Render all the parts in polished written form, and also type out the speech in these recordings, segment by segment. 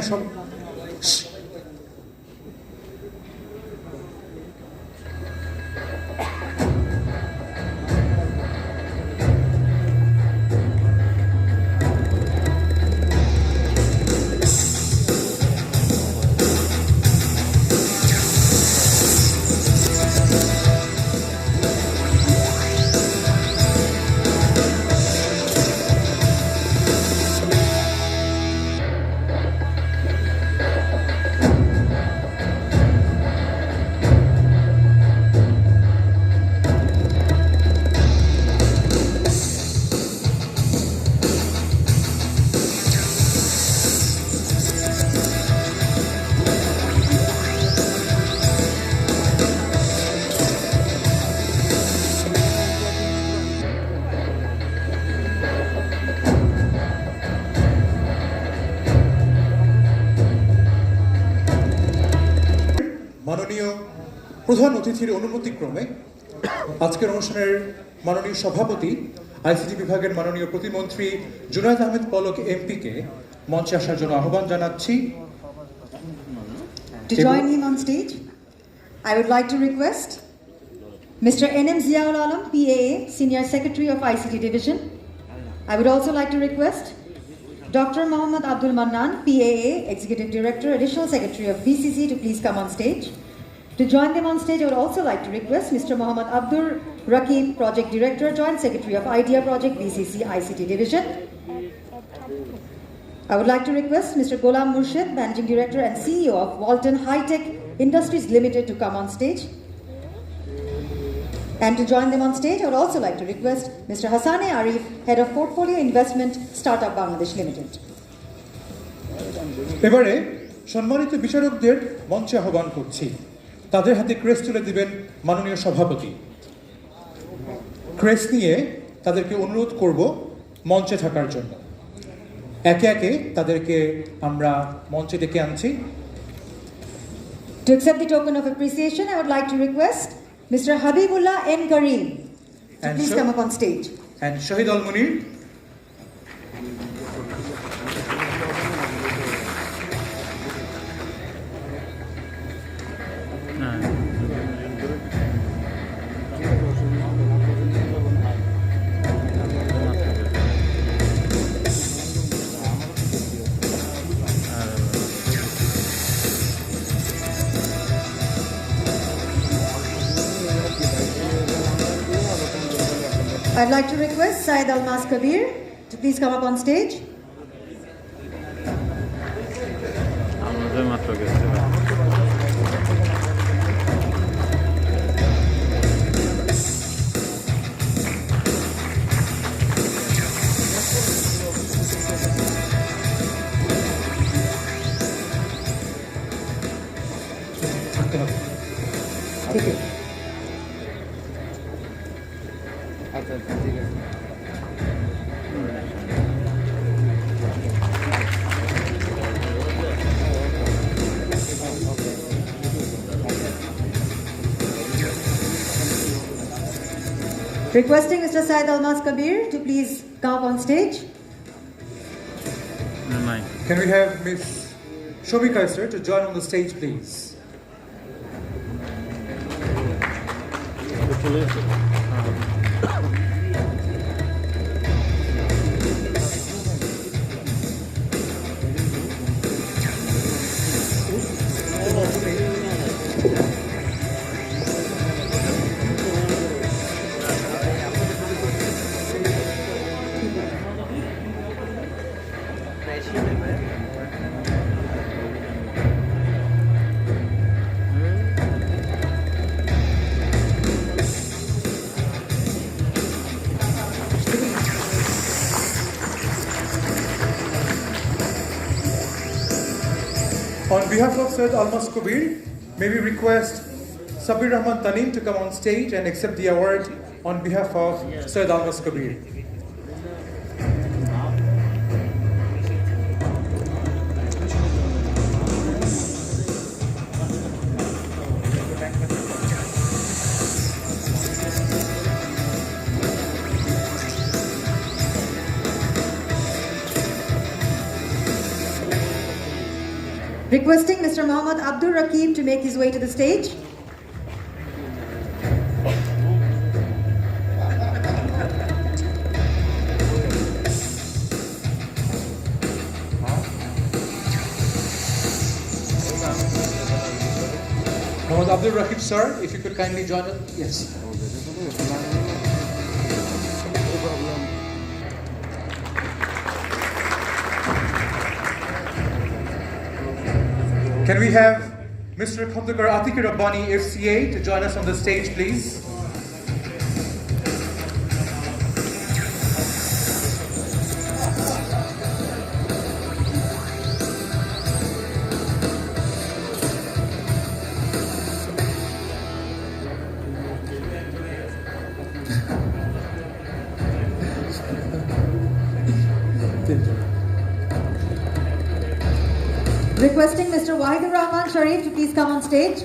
হ্যাঁ সব মাননীয় প্রধান অতিথির অনুমতিক্রমে আজকের অনুষ্ঠানের মাননীয় সভাপতি আইসিটি বিভাগের মাননীয় প্রতিমন্ত্রী জুনায়েদ আহমেদ পলক এমপিকে মঞ্চে আসার জন্য আহ্বান জানাচ্ছি। To join him on stage, I would like to request Mr. N.M. Ziaul Alam, PAA, Senior Secretary of ICT Division. I would also like to request Dr. Mohammad Abdul Mannan, PAA, Executive Director, Additional Secretary of BCC to please come on stage. To join them on stage, I would also like to request Mr. Mohammad Abdur Rakib, Project Director, Joint Secretary of IDEA Project, BCC, ICT Division. I would like to request Mr. Ghulam Murshid, Managing Director and CEO of Walton High Tech Industries Limited to come on stage. And to join them on stage, I would also like to request Mr. Hassane Arif, Head of Portfolio Investment, Startup Bangladesh Limited. এবারে সম্মানিত বিচারকদের মঞ্চে আহ্বান করছি। তাদের হাতে crest তুলে দিবেন মাননীয় সভাপতি। ক্রেস্ট নিয়ে তাদেরকে অনুরোধ করব মঞ্চে থাকার জন্য। একে একে তাদেরকে আমরা মঞ্চে ডেকে আনছি। To accept the token of appreciation, I would like to request Mr. Habibullah N. Kareem to please come up on stage. And Shahid Al Munir. I'd like to request Syed Almas Kabir to please come up on stage. Thank you. Requesting Mr. Syed Almas Kabir to please come up on stage. Can we have Miss Shobika sir to join on the stage, please? On behalf of Syed Almas Kabir, may we request Sabir Rahman Tanim to come on stage and accept the award on behalf of Syed Almas Kabir. Requesting Mr. Mohammad Abdul Rakib to make his way to the stage. Mohammad Abdul Rakib, sir, if you could kindly join us. Yes. Can we have Mr. Khandagar Atiqur Rabbani, FCA, to join us on the stage, please? Requesting Mr. Wahidur Rahman Sharif to please come on stage.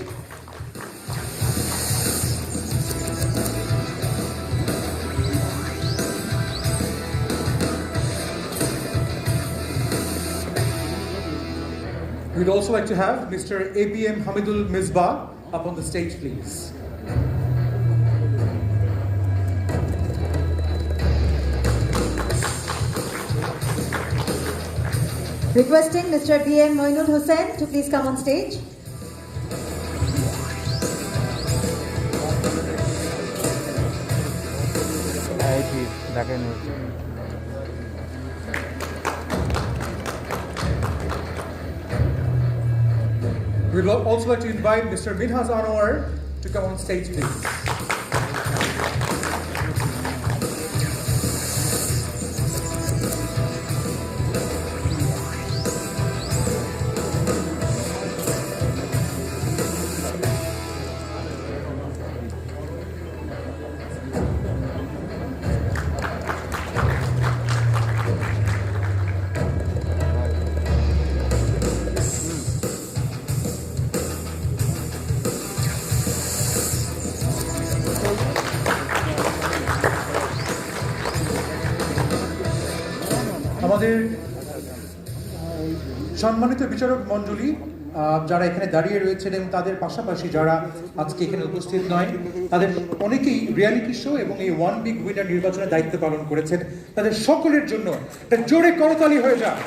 We'd also like to have Mr. ABM Hamidul Misbah up on the stage, please. Requesting Mr. B.M. Moinul Hussain to please come on stage. We'd also like to invite Mr. Minhaz Anwar to come on stage, please. আমাদের সম্মানিত বিচারক মণ্ডলী যারা এখানে দাঁড়িয়ে রয়েছেন এবং তাদের পাশাপাশি যারা আজকে এখানে উপস্থিত নয়, তাদের অনেকেই রিয়ালিটি শো এবং এই ওয়ান বিগ উইনার নির্বাচনের দায়িত্ব পালন করেছেন। তাদের সকলের জন্য একটা জোরে করতালি হয়ে যায়।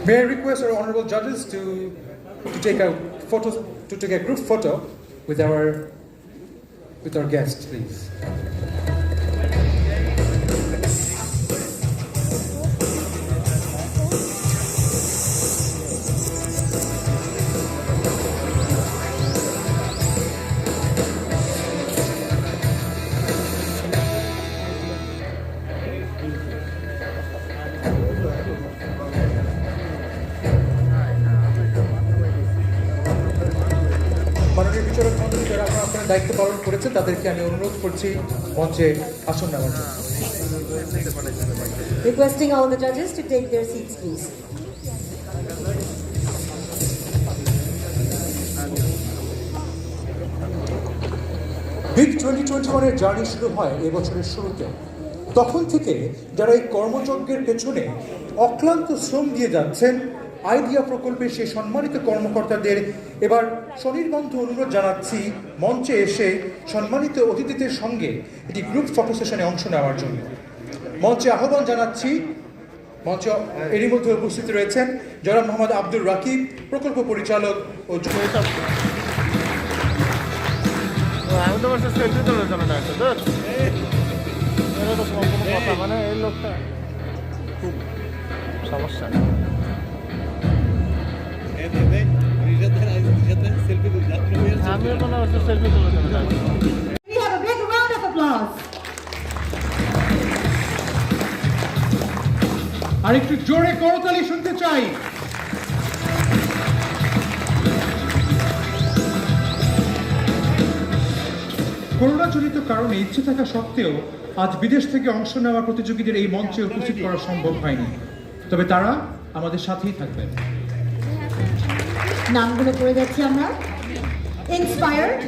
May I request our honorable judges to take a photo, to take a group photo with our guests, please. মাননীয় বিচারক মণ্ডলী যারা আপনারা দায়িত্ব পালন করেছেন তাদেরকে আমি অনুরোধ করছি মঞ্চে আসন নেওয়ার জন্য। Requesting all the judges to take their seats, please. Big 2021 এর জার্নি শুরু হয় এবছরের শুরুতে। তখন থেকে যারা এই কর্মযজ্ঞের পেছনে অক্লান্ত শ্রম দিয়ে যাচ্ছেন, আইডিয়া প্রকল্পের সেই সম্মানিত কর্মকর্তাদের এবার স্বনির্বন্ধ অনুরোধ জানাচ্ছি মঞ্চে এসে সম্মানিত অতিথিদের সঙ্গে একটি গ্রুপ ফটো সেশনে অংশ নেওয়ার জন্য। মঞ্চে আহ্বান জানাচ্ছি, মঞ্চে এরই মধ্যে উপস্থিত রয়েছেন জনাব মোহাম্মদ আব্দুর রাকিব, প্রকল্প পরিচালক ও আমি তো বলছি সেলফি তোলার জন্য ডাকছে তো এটা তো কোনো কথা মানে এই লোকটা খুব সমস্যা। আমি মনে হচ্ছে সেলফি তোলার জন্য ডাকছি। We have a big round of applause. আর একটু জোরে করতালি শুনতে চাই। করোনাজনিত কারণে ইচ্ছে থাকা সত্ত্বেও আজ বিদেশ থেকে অংশ নেওয়া প্রতিযোগীদের এই মঞ্চে উপস্থিত করা সম্ভব হয়নি, তবে তারা আমাদের সাথেই থাকবেন। নামগুলো পড়ে যাচ্ছি আমরা। ইন্সপায়ার্ড,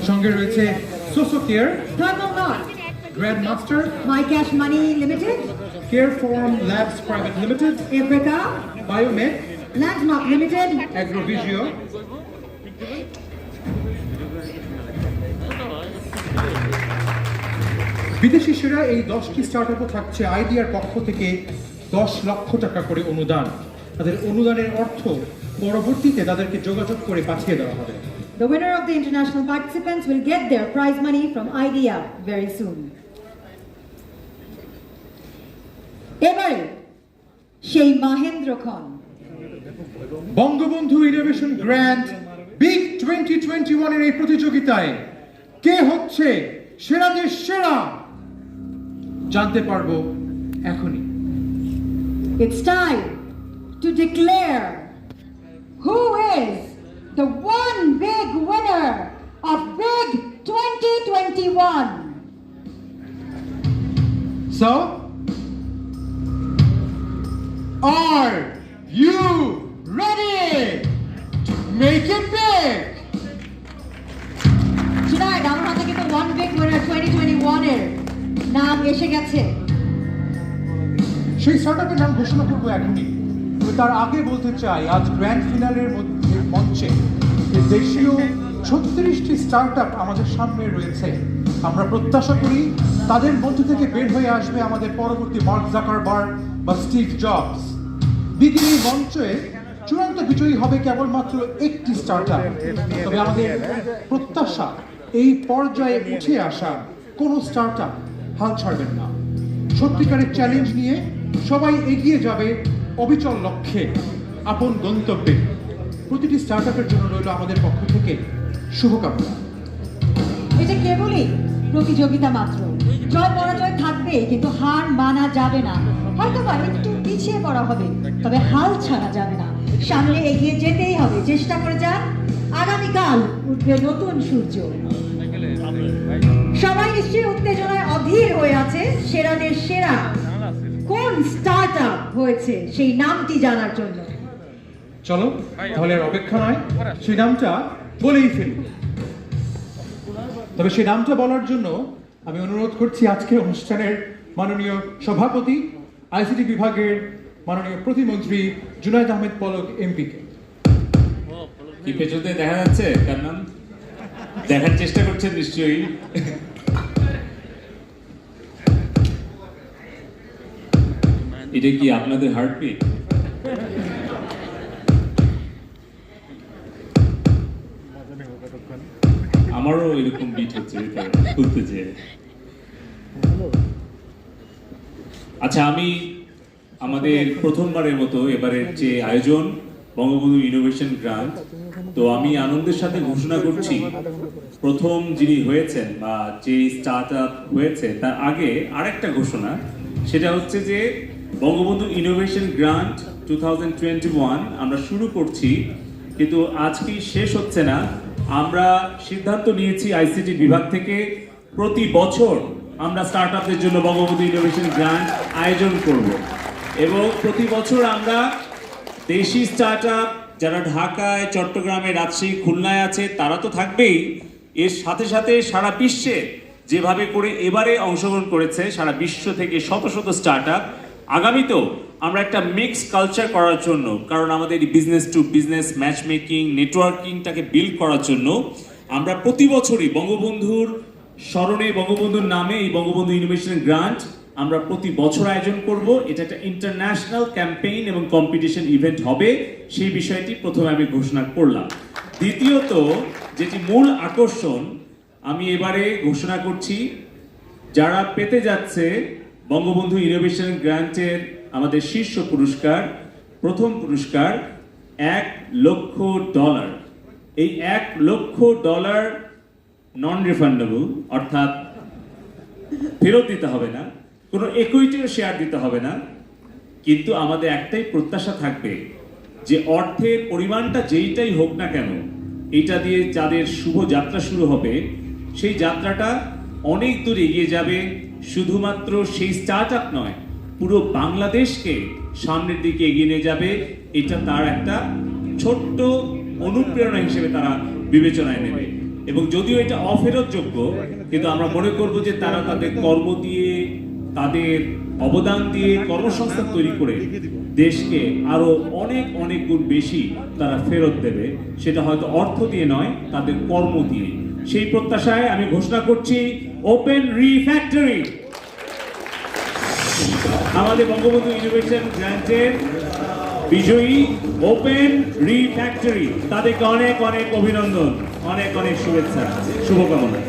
সঙ্গে রয়েছে soso care, Thermal Knot, grand master, My Cash Money Limited, care form labs private limited, Africa, biomed, Landmark Limited, অ্যাগ্রোভিজিও, বিদেশি সেরা এই 10টি স্টার্টআপও থাকছে আইডিয়ার পক্ষ থেকে 10 লক্ষ টাকা করে অনুদান। তাদের অনুদানের অর্থ পরবর্তীতে তাদেরকে যোগাযোগ করে পাঠিয়ে দেওয়া হবে। The winner of the international participants will get their prize money from IDEA very soon. এবারে সেই মাহেন্দ্র খন বঙ্গবন্ধু ইনোভেশন গ্র্যান্ড বিগ 2021 এর এই প্রতিযোগিতায় কে হচ্ছে সেরাদের সেরা জানতে পারবো এখনই। It's time to declare who is the one big winner of Big 2021. So, are you ready to make it big? Tonight, আমার হাতে কিন্তু one big winner 2021 এর নাম এসে গেছে। সেই স্টার্টআপের নাম ঘোষণা করবো এখনই, তবে তার আগে বলতে চাই আজ গ্র্যান্ড ফিনালের মঞ্চে এই দেশীয় 36টি স্টার্টআপ আমাদের সামনে রয়েছে। আমরা প্রত্যাশা করি তাদের মধ্য থেকে বের হয়ে আসবে আমাদের পরবর্তী মার্ক জাকারবার্গ বা স্টিভ জবস। বিগিন এই মঞ্চে চূড়ান্ত বিজয়ী হবে কেবলমাত্র একটি স্টার্টআপ, তবে আমাদের প্রত্যাশা এই পর্যায়ে উঠে আসা কোনো স্টার্টআপ হাল ছাড়বেন না। সত্যিকারের চ্যালেঞ্জ নিয়ে সবাই এগিয়ে যাবে অবিচল লক্ষ্যে, আপন গন্তব্যে। প্রতিটি স্টার্টআপের জন্য রইল আমাদের পক্ষ থেকে শুভকামনা। এটা কেবলই প্রতিযোগিতা মাত্র, জয় পরাজয় থাকবে কিন্তু হার মানা যাবে না। হয়তো বা একটু পিছিয়ে পড়া হবে, তবে হাল ছাড়া যাবে না। সামনে এগিয়ে যেতেই হবে, চেষ্টা করে যান। আগামীকাল উঠবে নতুন সূর্য। সবাই নিশ্চয়ই উত্তেজনায় অধীর হয়ে আছে সেরাদের সেরা কোন স্টার্টআপ হয়েছে সেই নামটি জানার জন্য। চলো তাহলে আর অপেক্ষা নয়, সেই নামটা বলেই ফেলি। তবে সেই নামটা বলার জন্য আমি অনুরোধ করছি আজকের অনুষ্ঠানের মাননীয় সভাপতি, আইসিটি বিভাগের মাননীয় প্রতিমন্ত্রী জুনায়েদ আহমেদ পলক এমপিকে। কি পেছনে দেখা যাচ্ছে কার নাম? দেখার চেষ্টা করছেন নিশ্চয়ই। এটা কি আপনাদের হার্টবিট? আমারও এরকম বিট হচ্ছে খুলতে চেয়ে। আচ্ছা, আমি আমাদের প্রথমবারের মতো এবারের যে আয়োজন বঙ্গবন্ধু ইনোভেশন গ্রান্ট, তো আমি আনন্দের সাথে ঘোষণা করছি প্রথম যিনি হয়েছেন বা যে স্টার্টআপ হয়েছে তার আগে আরেকটা ঘোষণা, সেটা হচ্ছে যে বঙ্গবন্ধু ইনোভেশন গ্রান্ট 2021 আমরা শুরু করছি, কিন্তু আজকেই শেষ হচ্ছে না। আমরা সিদ্ধান্ত নিয়েছি আইসিটি বিভাগ থেকে প্রতি বছর আমরা স্টার্টআপদের জন্য বঙ্গবন্ধু ইনোভেশন গ্রান্ট আয়োজন করব, এবং প্রতি বছর আমরা দেশি স্টার্টআপ যারা ঢাকায়, চট্টগ্রামে, রাজশাহী, খুলনায় আছে তারা তো থাকবেই, এর সাথে সাথে সারা বিশ্বে যেভাবে করে এবারে অংশগ্রহণ করেছে সারা বিশ্ব থেকে শত শত স্টার্টআপ, আগামীতেও আমরা একটা মিক্স কালচার করার জন্য, কারণ আমাদের business to business match making নেটওয়ার্কিংটাকে বিল্ড করার জন্য আমরা প্রতি বছরই বঙ্গবন্ধুর স্মরণে, বঙ্গবন্ধুর নামে এই বঙ্গবন্ধু ইনোভেশন গ্রান্ট আমরা প্রতি বছর আয়োজন করব। এটা একটা ইন্টারন্যাশনাল ক্যাম্পেইন এবং কম্পিটিশন ইভেন্ট হবে, সেই বিষয়টি প্রথমে আমি ঘোষণা করলাম। দ্বিতীয়ত, যেটি মূল আকর্ষণ, আমি এবারে ঘোষণা করছি যারা পেতে যাচ্ছে বঙ্গবন্ধু ইনোভেশন গ্রান্টের আমাদের শীর্ষ পুরস্কার, প্রথম পুরস্কার $1 লক্ষ। এই $1 লক্ষ নন রিফান্ডেবল, অর্থাৎ ফেরত দিতে হবে না, কোনো ইকুইটিও শেয়ার দিতে হবে না, কিন্তু আমাদের একটাই প্রত্যাশা থাকবে যে অর্থের পরিমাণটা যেইটাই হোক না কেন, এটা দিয়ে যাদের শুভ যাত্রা শুরু হবে সেই যাত্রাটা অনেক দূর এগিয়ে যাবে। শুধুমাত্র সেই স্টার্টআপ নয়, পুরো বাংলাদেশকে সামনের দিকে এগিয়ে নিয়ে যাবে। এটা তার একটা ছোট্ট অনুপ্রেরণা হিসেবে তারা বিবেচনায় নেবে। এবং যদিও এটা অফেরতযোগ্য, কিন্তু আমরা মনে করব যে তারা তাদের কর্ম দিয়ে, তাদের অবদান দিয়ে কর্মসংস্থান তৈরি করে দেশকে আরো অনেক অনেক গুণ বেশি তারা ফেরত দেবে, সেটা হয়তো অর্থ দিয়ে নয়, তাদের কর্ম দিয়ে। সেই প্রত্যাশায় আমি ঘোষণা করছি ওপেন রিফ্যাক্টরি। আমাদের বঙ্গবন্ধু ইনোভেশন গ্রান্টের বিজয়ী ওপেন রিফ্যাক্টরি, তাদেরকে অনেক অনেক অভিনন্দন, অনেক অনেক শুভেচ্ছা, শুভকামনা।